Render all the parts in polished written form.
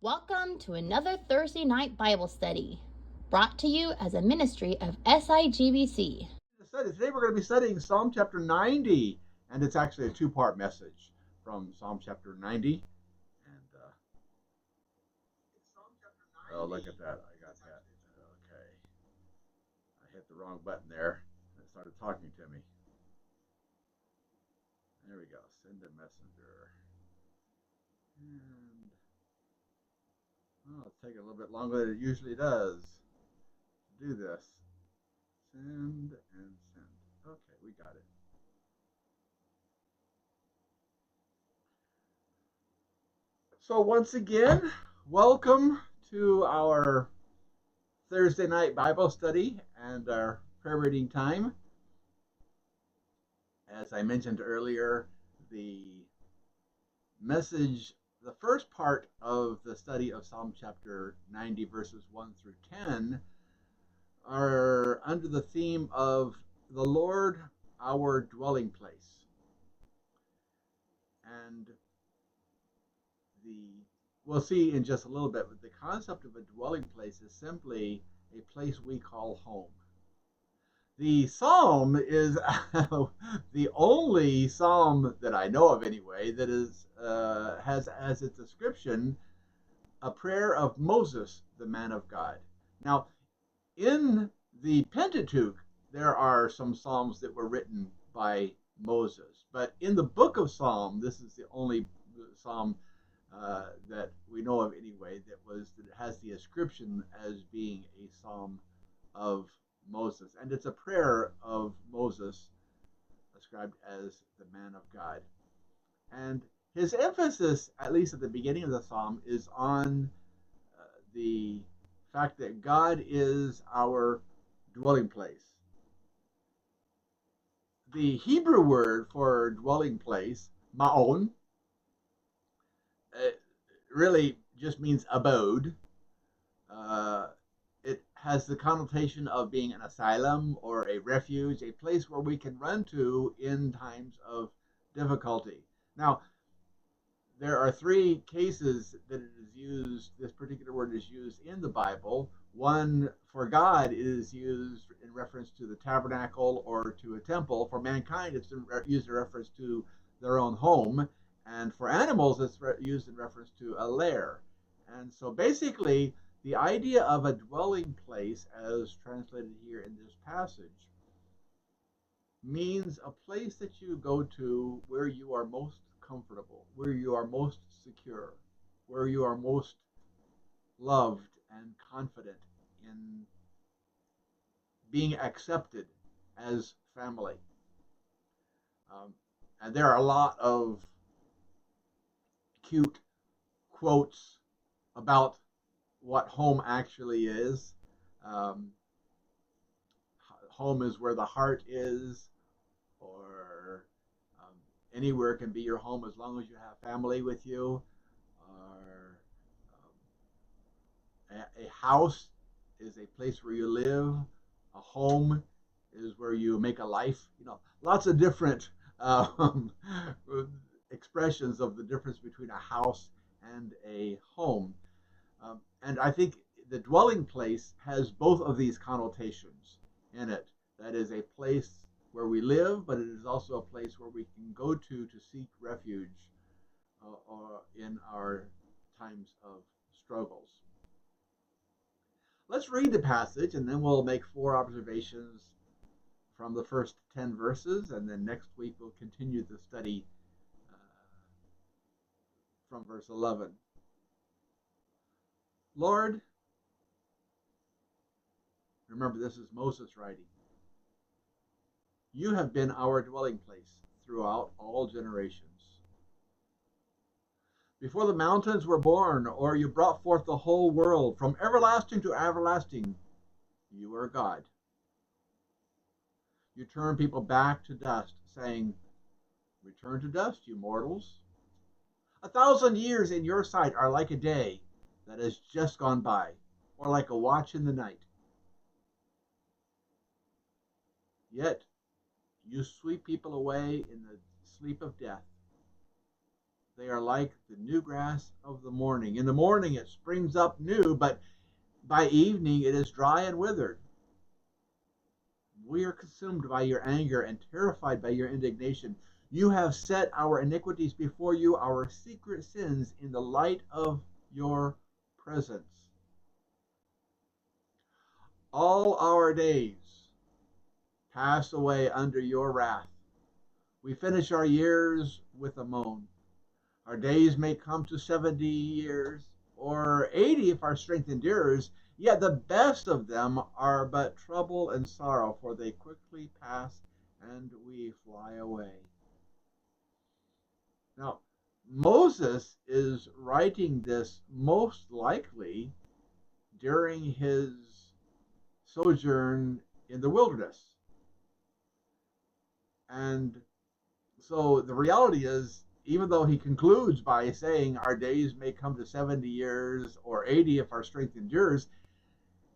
Welcome to another Thursday night Bible study, brought to you as a ministry of SIGBC. Today we're going to be studying Psalm chapter 90, and it's actually a two-part message from Psalm chapter 90. And oh, look at that! I got that. Okay, I hit the wrong button there. It started talking to me. There we go. Send a messenger. And it's taking a little bit longer than it usually does to do this. Send and send. Okay, we got it. So once again, welcome to our Thursday night Bible study and our prayer reading time. As I mentioned earlier, the first part of the study of Psalm chapter 90, verses 1 through 10, are under the theme of the Lord, our dwelling place. And we'll see in just a little bit, but the concept of a dwelling place is simply a place we call home. The psalm is the only psalm that I know of anyway that has as its description a prayer of Moses, the man of God. Now, in the Pentateuch, there are some psalms that were written by Moses, but in the book of Psalm, this is the only psalm that we know of anyway that has the inscription as being a psalm of Moses, and it's a prayer of Moses described as the man of God. And his emphasis, at least at the beginning of the psalm, is on the fact that God is our dwelling place. The Hebrew word for dwelling place, ma'on, really just means abode. It has the connotation of being an asylum or a refuge, a place where we can run to in times of difficulty. Now, there are three cases that it is used, this particular word is used in the Bible. One, for God, it is used in reference to the tabernacle or to a temple. For mankind, it's used in reference to their own home. And for animals, it's used in reference to a lair. And so basically, the idea of a dwelling place, as translated here in this passage, means a place that you go to where you are most comfortable, where you are most secure, where you are most loved and confident in being accepted as family. And there are a lot of cute quotes about what home actually is. Home is where the heart is, or anywhere can be your home as long as you have family with you. Or a house is a place where you live. A home is where you make a life. Lots of different expressions of the difference between a house and a home. And I think the dwelling place has both of these connotations in it. That is a place where we live, but it is also a place where we can go to seek refuge or in our times of struggles. Let's read the passage, and then we'll make 4 observations from the first 10 verses, and then next week we'll continue the study from verse 11. Lord, remember this is Moses writing, you have been our dwelling place throughout all generations. Before the mountains were born, or you brought forth the whole world, from everlasting to everlasting, you are God. You turn people back to dust, saying, return to dust, you mortals. 1,000 years in your sight are like a day that has just gone by, or like a watch in the night. Yet you sweep people away in the sleep of death. They are like the new grass of the morning. In the morning it springs up new, but by evening it is dry and withered. We are consumed by your anger and terrified by your indignation. You have set our iniquities before you, our secret sins in the light of your presence. All our days pass away under your wrath. We finish our years with a moan. Our days may come to 70 years, or 80 if our strength endures, yet the best of them are but trouble and sorrow, for they quickly pass and we fly away. Now, Moses is writing this most likely during his sojourn in the wilderness. And so the reality is, even though he concludes by saying our days may come to 70 years or 80 if our strength endures,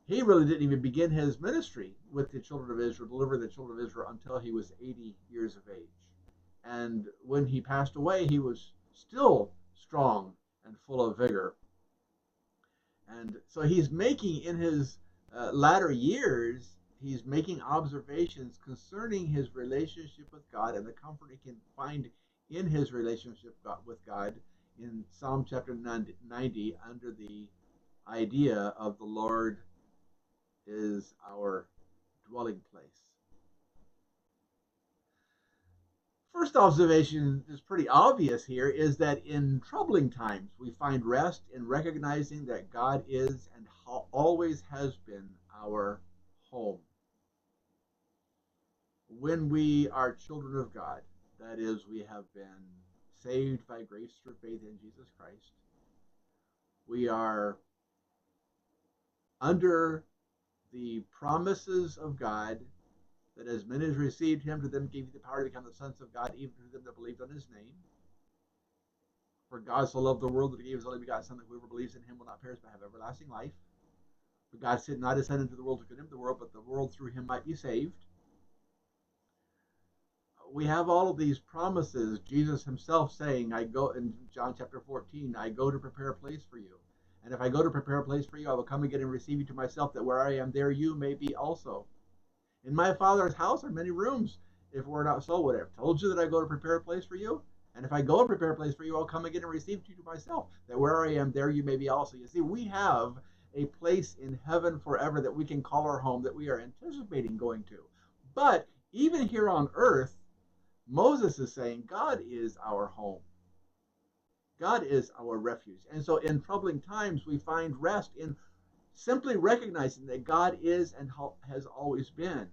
he really didn't even begin his ministry with the children of Israel, deliver the children of Israel, until he was 80 years of age. And when he passed away, he was still strong and full of vigor. And so he's making, in his latter years, he's making observations concerning his relationship with God and the comfort he can find in his relationship with God in Psalm chapter 90 under the idea of the Lord is our dwelling place. First observation is pretty obvious here, is that in troubling times we find rest in recognizing that God is and always has been our home. When we are children of God, that is, we have been saved by grace through faith in Jesus Christ, we are under the promises of God, that as many as received him, to them gave he the power to become the sons of God, even to them that believed on his name. For God so loved the world that he gave his only begotten Son, that whoever believes in him will not perish but have everlasting life. For God sent not his Son into the world to condemn the world, but the world through him might be saved. We have all of these promises. Jesus himself saying, I go, in John chapter 14, I go to prepare a place for you. And if I go to prepare a place for you, I will come again and receive you to myself, that where I am, there you may be also. In my Father's house are many rooms. If it were not so, would I have told you that I go to prepare a place for you? And if I go and prepare a place for you, I'll come again and receive you to myself, that where I am, there you may be also. You see, we have a place in heaven forever that we can call our home, that we are anticipating going to. But even here on earth, Moses is saying God is our home. God is our refuge. And so in troubling times, we find rest in simply recognizing that God is and has always been,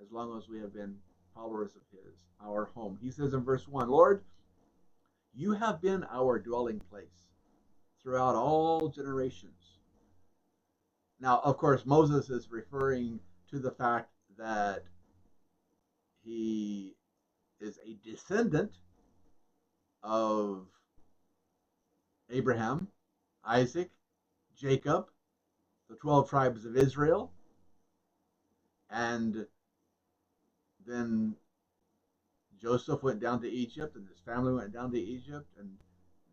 as long as we have been followers of his, our home. He says in verse 1, Lord, you have been our dwelling place throughout all generations. Now, of course, Moses is referring to the fact that he is a descendant of Abraham, Isaac, Jacob, the 12 tribes of Israel, and then Joseph went down to Egypt, and his family went down to Egypt, and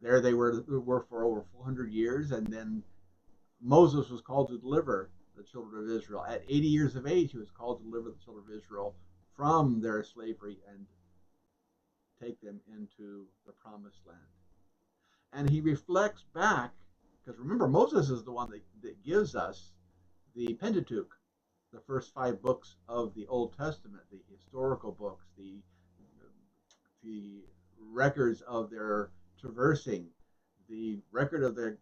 there they were for over 400 years, and then Moses was called to deliver the children of Israel. At 80 years of age, he was called to deliver the children of Israel from their slavery and take them into the promised land. And he reflects back, because remember, Moses is the one that gives us the Pentateuch, the first 5 books of the Old Testament, the historical books, the records of their traversing, the record of their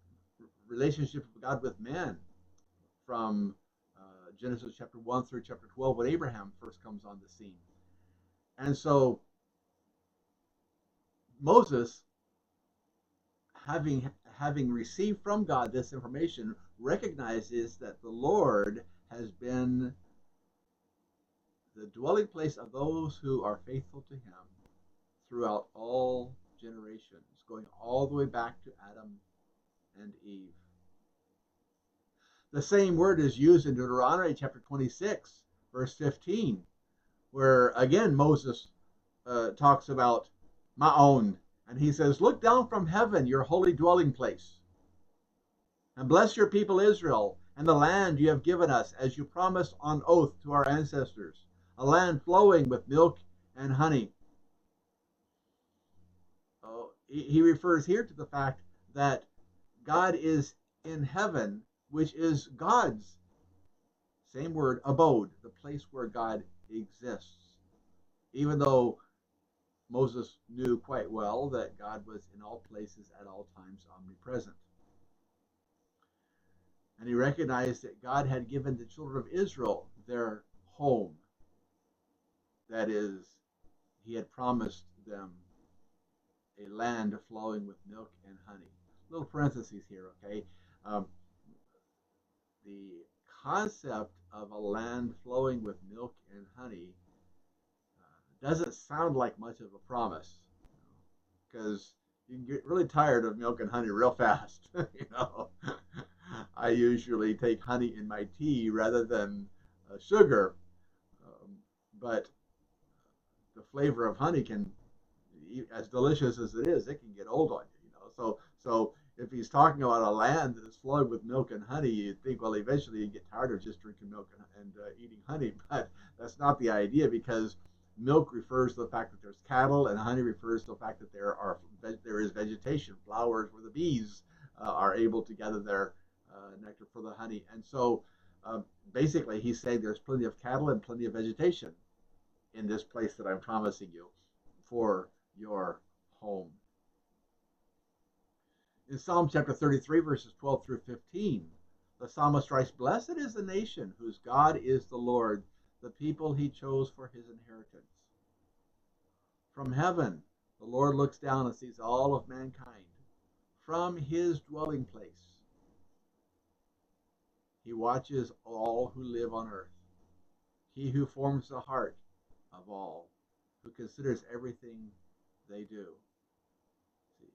relationship of God with men, from Genesis chapter 1 through chapter 12, when Abraham first comes on the scene. And so Moses, having received from God this information, recognizes that the Lord has been the dwelling place of those who are faithful to him throughout all generations, going all the way back to Adam and Eve. The same word is used in Deuteronomy chapter 26, verse 15, where again Moses talks about Ma'on And he says, look down from heaven, your holy dwelling place, and bless your people Israel and the land you have given us, as you promised on oath to our ancestors, a land flowing with milk and honey. He refers here to the fact that God is in heaven, which is God's, same word, abode, the place where God exists. Even though Moses knew quite well that God was in all places at all times, omnipresent. And he recognized that God had given the children of Israel their home. That is, he had promised them a land flowing with milk and honey. Little parentheses here, okay? The concept of a land flowing with milk and honey doesn't sound like much of a promise, because you can get really tired of milk and honey real fast. I usually take honey in my tea rather than sugar, but the flavor of honey can, as delicious as it is, it can get old on you. So if he's talking about a land that is flowing with milk and honey, you'd think, well, eventually you get tired of just drinking milk and eating honey. But that's not the idea, because milk refers to the fact that there's cattle, and honey refers to the fact that there is vegetation, flowers where the bees are able to gather their nectar for the honey. And so basically he's saying there's plenty of cattle and plenty of vegetation in this place that I'm promising you for your home. In Psalm chapter 33, verses 12 through 15, the psalmist writes, blessed is the nation whose God is the Lord, the people he chose for his inheritance. From heaven, the Lord looks down and sees all of mankind. From his dwelling place, he watches all who live on earth. He who forms the heart of all, who considers everything they do. See,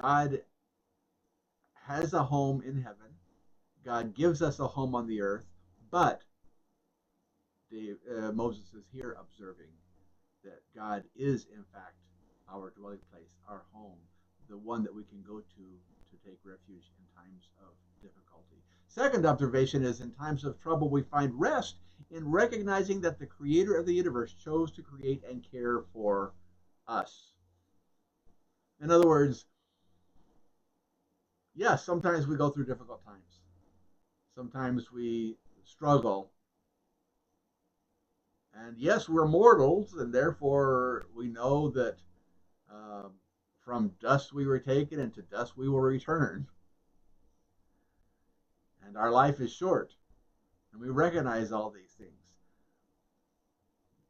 God has a home in heaven. God gives us a home on the earth, but Moses is here observing that God is, in fact, our dwelling place, our home, the one that we can go to take refuge in times of difficulty. Second observation is, in times of trouble, we find rest in recognizing that the creator of the universe chose to create and care for us. In other words, yes, sometimes we go through difficult times. Sometimes we struggle. And yes, we're mortals, and therefore we know that from dust we were taken, and to dust we will return. And our life is short, and we recognize all these things.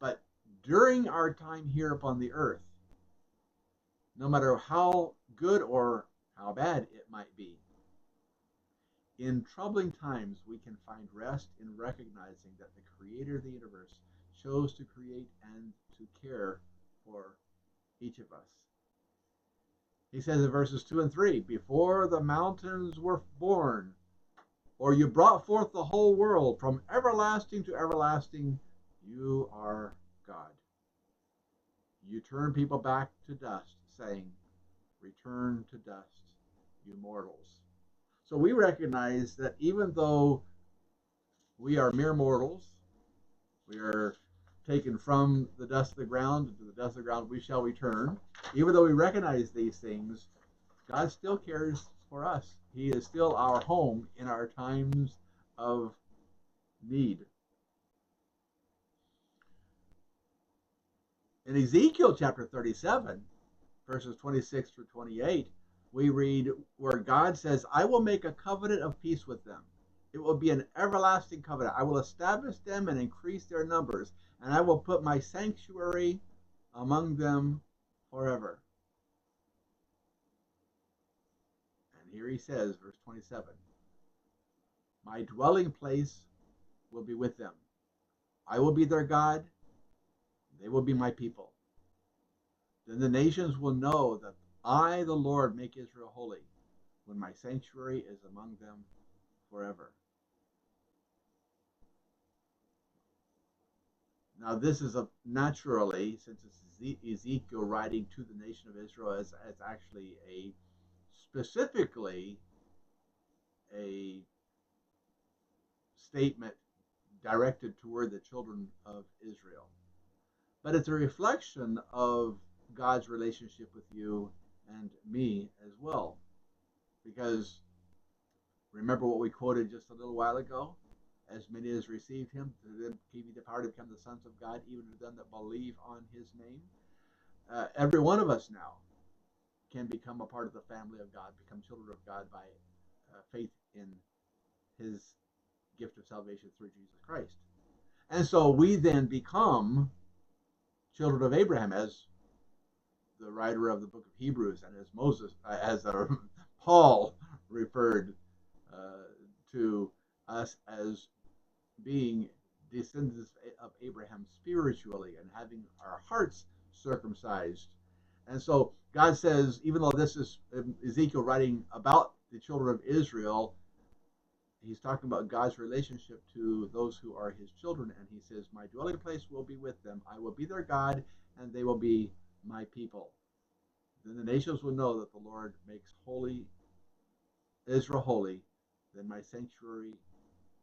But during our time here upon the earth, no matter how good or how bad it might be, in troubling times we can find rest in recognizing that the creator of the universe chose to create and to care for each of us. He says in verses 2 and 3, before the mountains were born, or you brought forth the whole world, from everlasting to everlasting, you are God. You turn people back to dust, saying, return to dust, you mortals. So we recognize that even though we are mere mortals, we are taken from the dust of the ground, and to the dust of the ground we shall return. Even though we recognize these things, God still cares for us. He is still our home in our times of need. In Ezekiel chapter 37, verses 26 through 28, we read where God says, I will make a covenant of peace with them. It will be an everlasting covenant. I will establish them and increase their numbers, and I will put my sanctuary among them forever. And here he says, verse 27, my dwelling place will be with them. I will be their God. They will be my people. Then the nations will know that I, the Lord, make Israel holy, when my sanctuary is among them forever. Now, this is naturally, since it's Ezekiel writing to the nation of Israel, it's actually specifically a statement directed toward the children of Israel. But it's a reflection of God's relationship with you and me as well. Because remember what we quoted just a little while ago? As many as received him, to them gave he the power to become the sons of God, even to them that believe on his name. Every one of us now can become a part of the family of God, become children of God by faith in his gift of salvation through Jesus Christ. And so we then become children of Abraham, as the writer of the book of Hebrews and as Paul referred to us as being descendants of Abraham spiritually and having our hearts circumcised. And so God says, even though this is Ezekiel writing about the children of Israel, he's talking about God's relationship to those who are his children. And he says, my dwelling place will be with them. I will be their God, and they will be my people. Then the nations will know that the Lord makes holy Israel holy. Then my sanctuary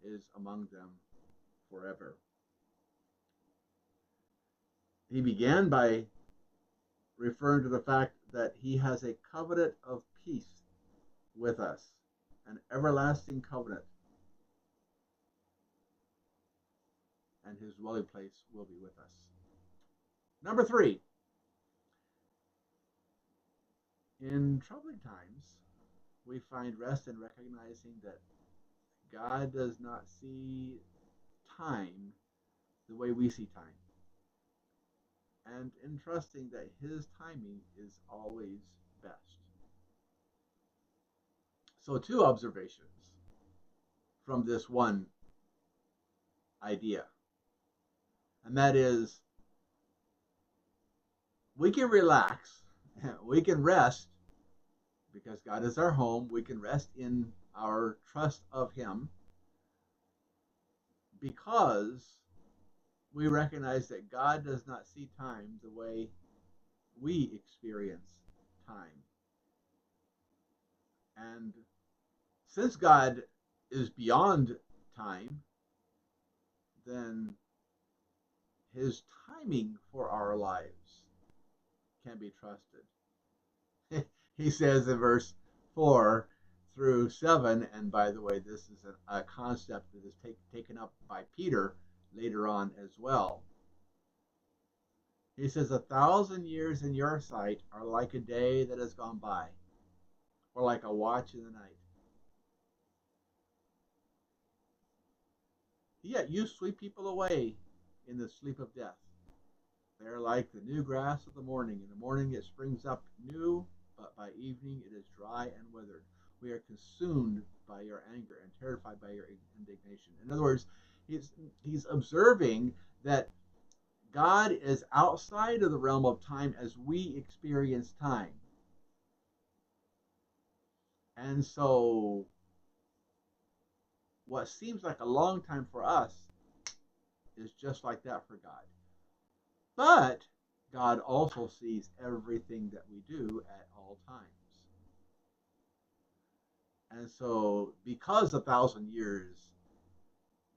is among them forever. He began by referring to the fact that he has a covenant of peace with us, an everlasting covenant, and his dwelling place will be with us. Number 3, in troubling times, we find rest in recognizing that God does not see time the way we see time, and in trusting that his timing is always best. So 2 observations from this one idea, and that is, we can relax, we can rest, because God is our home. We can rest in our trust of him because we recognize that God does not see time the way we experience time. And since God is beyond time, then his timing for our lives can be trusted. He says in verse 4 through 7, and by the way, this is a concept that is taken up by Peter later on as well. He says, 1,000 years in your sight are like a day that has gone by, or like a watch in the night. Yet you sweep people away in the sleep of death. They are like the new grass of the morning. In the morning it springs up new, but by evening it is dry and withered. We are consumed by your anger and terrified by your indignation. In other words, he's observing that God is outside of the realm of time as we experience time. And so what seems like a long time for us is just like that for God. But God also sees everything that we do at all times. And so because 1,000 years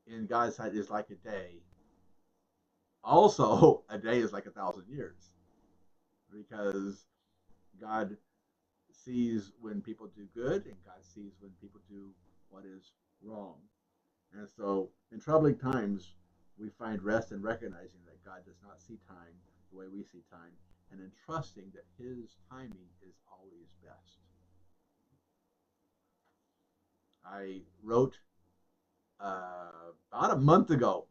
in God's sight is like a day, also a day is like 1,000 years. Because God sees when people do good, and God sees when people do what is wrong. And so in troubling times, we find rest in recognizing that God does not see time the way we see time, and in trusting that his timing is always best. I wrote about a month ago,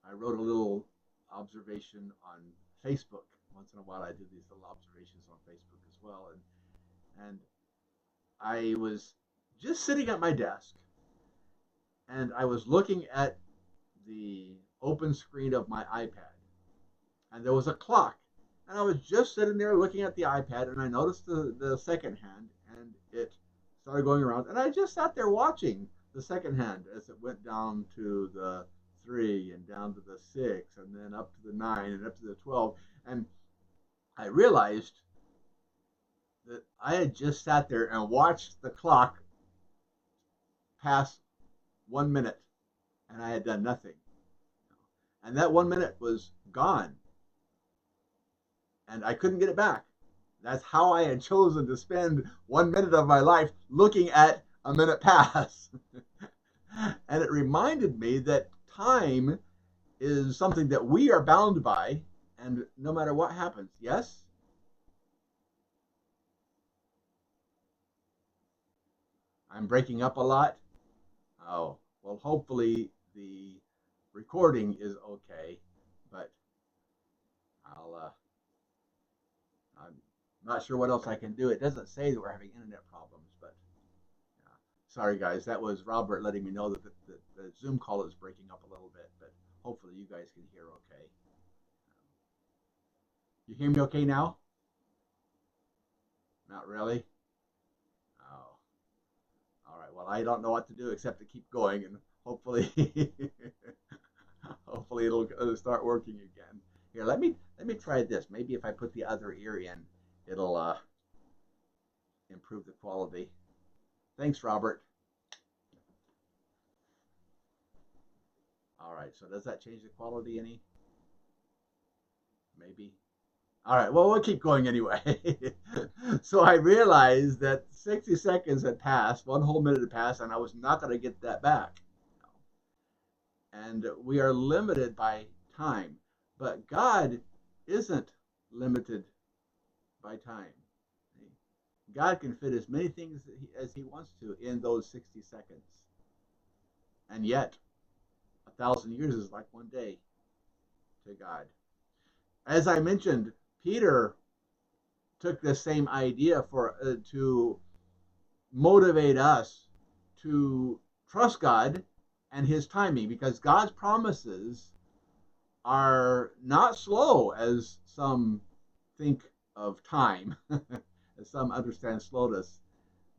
I wrote a little observation on Facebook. Once in a while I do these little observations on Facebook as well. And I was just sitting at my desk, and I was looking at the open screen of my iPad, and there was a clock, and I was just sitting there looking at the iPad, and I noticed the second hand, and it started going around, and I just sat there watching the second hand as it went down to the 3 and down to the 6 and then up to the 9 and up to the 12. And I realized that I had just sat there and watched the clock pass 1 minute and I had done nothing. And that 1 minute was gone and I couldn't get it back. That's how I had chosen to spend 1 minute of my life looking at a minute pass. And it reminded me that time is something that we are bound by, and no matter what happens, yes? I'm breaking up a lot. Oh, well, hopefully the recording is okay, but I'm not sure what else I can do. It doesn't say that we're having internet problems, but sorry guys, that was Robert letting me know that the Zoom call is breaking up a little bit, but hopefully you guys can hear okay. You hear me okay now? Not really? Oh. All right, well, I don't know what to do except to keep going, and hopefully hopefully it'll start working again. Here, let me try this. Maybe if I put the other ear in, it'll improve the quality. Thanks, Robert. All right, so does that change the quality any? Maybe. All right, well, we'll keep going anyway. So I realized that 60 seconds had passed, 1 whole minute had passed, and I was not going to get that back. And we are limited by time, but God isn't limited by time. God can fit as many things as he wants to in those 60 seconds. And yet, 1,000 years is like one day to God. As I mentioned, Peter took this same idea to motivate us to trust God and his timing, because God's promises are not slow as some think of time, as some understand slowness,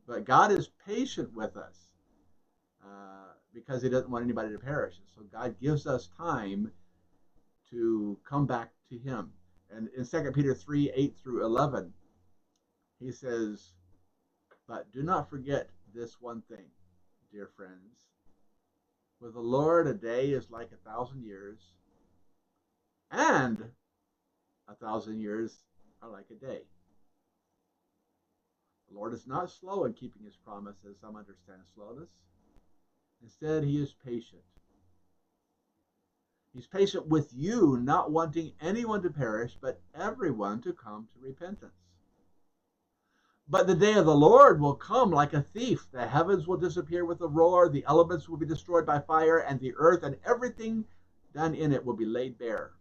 but God is patient with us because he doesn't want anybody to perish. And so God gives us time to come back to him. And in 2 Peter 3, 8 through 11, he says, "But do not forget this one thing, dear friends. With the Lord, a day is like 1,000 years, and 1,000 years are like a day. The Lord is not slow in keeping his promise, as some understand slowness. Instead, he is patient. He's patient with you, not wanting anyone to perish, but everyone to come to repentance. But the day of the Lord will come like a thief. The heavens will disappear with a roar, the elements will be destroyed by fire, and the earth and everything done in it will be laid bare.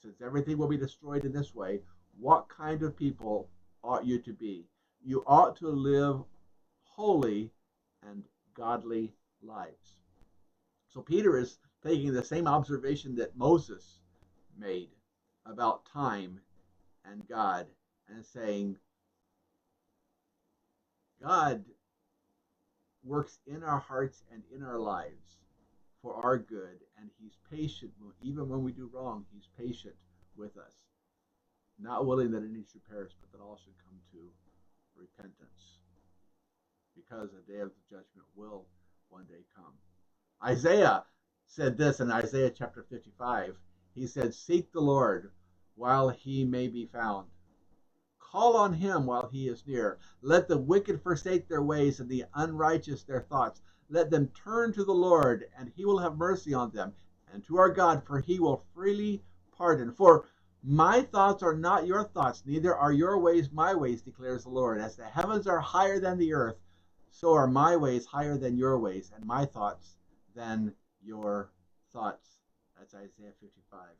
Since everything will be destroyed in this way, what kind of people ought you to be? You ought to live holy and godly lives." So Peter is taking the same observation that Moses made about time and God and saying, God works in our hearts and in our lives for our good, and he's patient. Even when we do wrong, he's patient with us, not willing that any should perish, but that all should come to repentance, because the day of the judgment will one day come. Isaiah said this in Isaiah chapter 55. He said, "Seek the Lord while he may be found. Call on him while he is near. Let the wicked forsake their ways and the unrighteous their thoughts. Let them turn to the Lord, and he will have mercy on them, and to our God, for he will freely pardon. For my thoughts are not your thoughts, neither are your ways my ways, declares the Lord. As the heavens are higher than the earth, so are my ways higher than your ways, and my thoughts than your thoughts." That's Isaiah 55.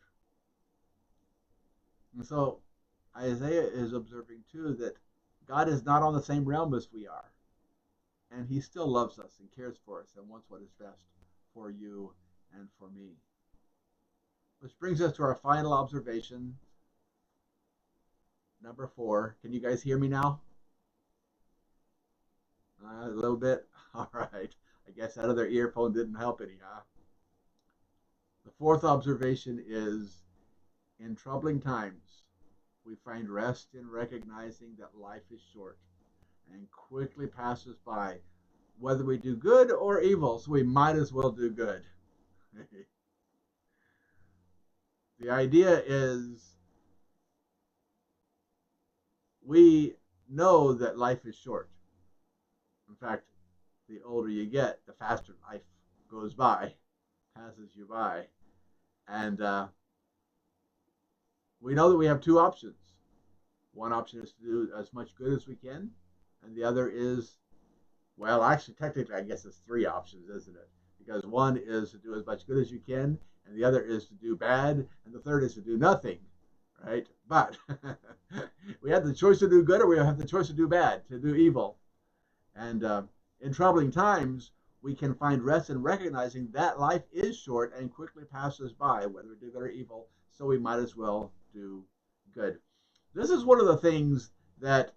And so Isaiah is observing too that God is not on the same realm as we are. And he still loves us and cares for us and wants what is best for you and for me. Which brings us to our final observation, number 4. Can you guys hear me now? A little bit? All right. I guess that other earphone didn't help any, huh? The fourth observation is, in troubling times, we find rest in recognizing that life is short and quickly passes by, whether we do good or evil, so we might as well do good. The idea is we know that life is short. In fact, the older you get, the faster life goes by, passes you by. And we know that we have two options. One option is to do as much good as we can, and the other is, well, actually, technically, I guess it's three options, isn't it? Because one is to do as much good as you can, and the other is to do bad, and the third is to do nothing, right? But we have the choice to do good, or we have the choice to do bad, to do evil. And in troubling times, we can find rest in recognizing that life is short and quickly passes by, whether we do good or evil, so we might as well do good. This is one of the things that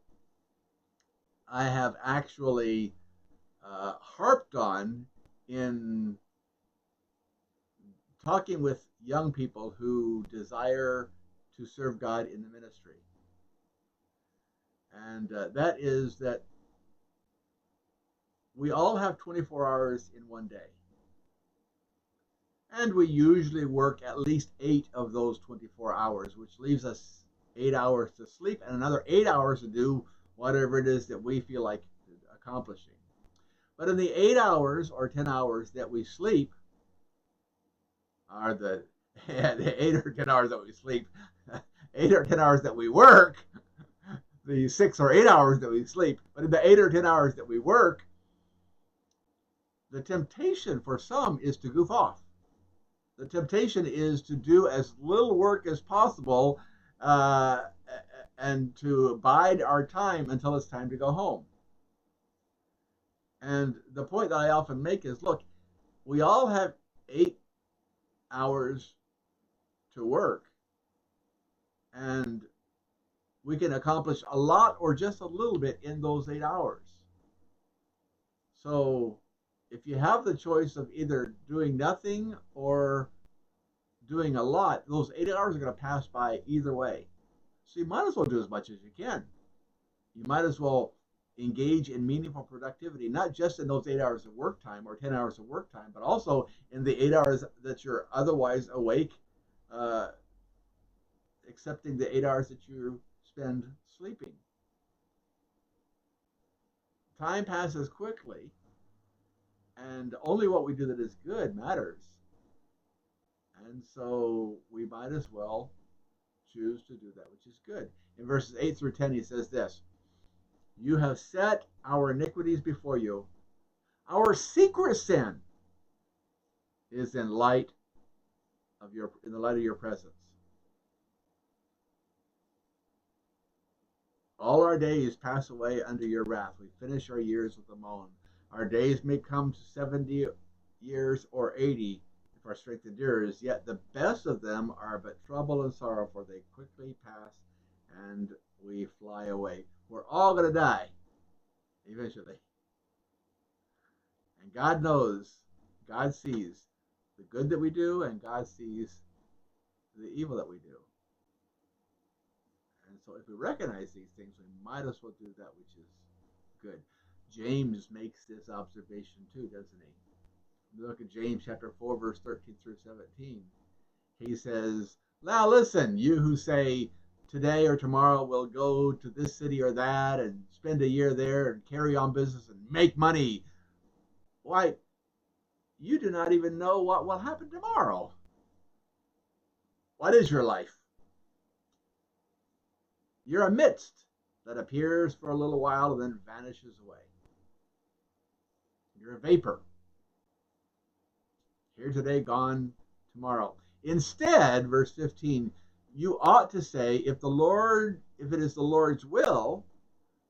I have actually harped on in talking with young people who desire to serve God in the ministry. And that is that we all have 24 hours in one day. And we usually work at least 8 of those 24 hours, which leaves us 8 hours to sleep and another 8 hours to do whatever it is that we feel like accomplishing. But in the 8 hours or 10 hours that we sleep, are the 8 or 10 hours that we sleep, 8 or 10 hours that we work, the 6 or 8 hours that we sleep, but in the 8 or 10 hours that we work, the temptation for some is to goof off. The temptation is to do as little work as possible and to bide our time until it's time to go home. And the point that I often make is, look, we all have 8 hours to work, and we can accomplish a lot or just a little bit in those 8 hours. So if you have the choice of either doing nothing or doing a lot, those 8 hours are going to pass by either way. So you might as well do as much as you can. You might as well engage in meaningful productivity, not just in those 8 hours of work time or 10 hours of work time, but also in the 8 hours that you're otherwise awake, excepting the 8 hours that you spend sleeping. Time passes quickly, and only what we do that is good matters. And so we might as well choose to do that which is good. In verses 8 through 10, he says this: You have set our iniquities before you. Our secret sin is in the light of your presence. All our days pass away under your wrath. We finish our years with a moan. Our days may come to 70 years or 80 if our strength endures, yet the best of them are but trouble and sorrow, for they quickly pass and we fly away. We're all going to die eventually. And God knows, God sees the good that we do, and God sees the evil that we do. And so if we recognize these things, we might as well do that which is good. James makes this observation too, doesn't he? Look at James chapter 4, verse 13 through 17. He says, now listen, you who say, today or tomorrow we'll go to this city or that and spend a year there and carry on business and make money. Why, you do not even know what will happen tomorrow. What is your life? You're a mist that appears for a little while and then vanishes away. You're a vapor. Here today, gone tomorrow. Instead, verse 15, you ought to say, if it is the Lord's will,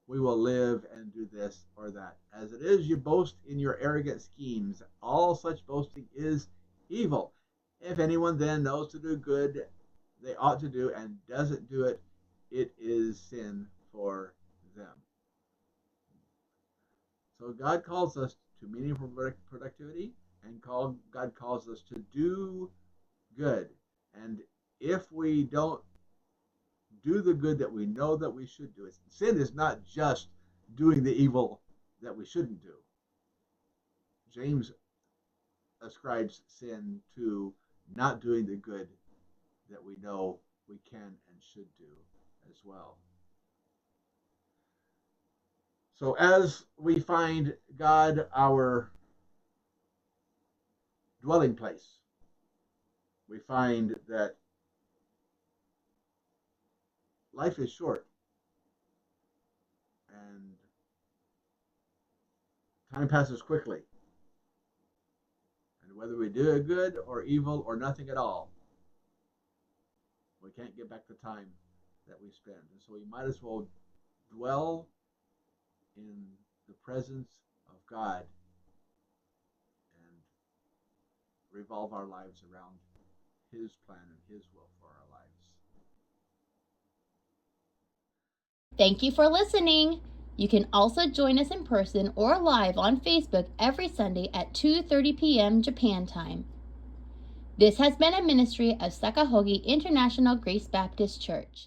we will live and do this or that. As it is, you boast in your arrogant schemes. All such boasting is evil. If anyone then knows to do good, they ought to do, and doesn't do it, it is sin for them. So God calls us to meaningful productivity, and God calls us to do good. And if we don't do the good that we know that we should do, sin is not just doing the evil that we shouldn't do. James ascribes sin to not doing the good that we know we can and should do as well. So as we find God our dwelling place, we find that life is short and time passes quickly. And whether we do good or evil or nothing at all, we can't get back the time that we spend. And so we might as well dwell in the presence of God and revolve our lives around His plan and His will for our lives. Thank you for listening. You can also join us in person or live on Facebook every Sunday at 2:30 p.m. Japan time. This has been a ministry of Sakahogi International Grace Baptist Church.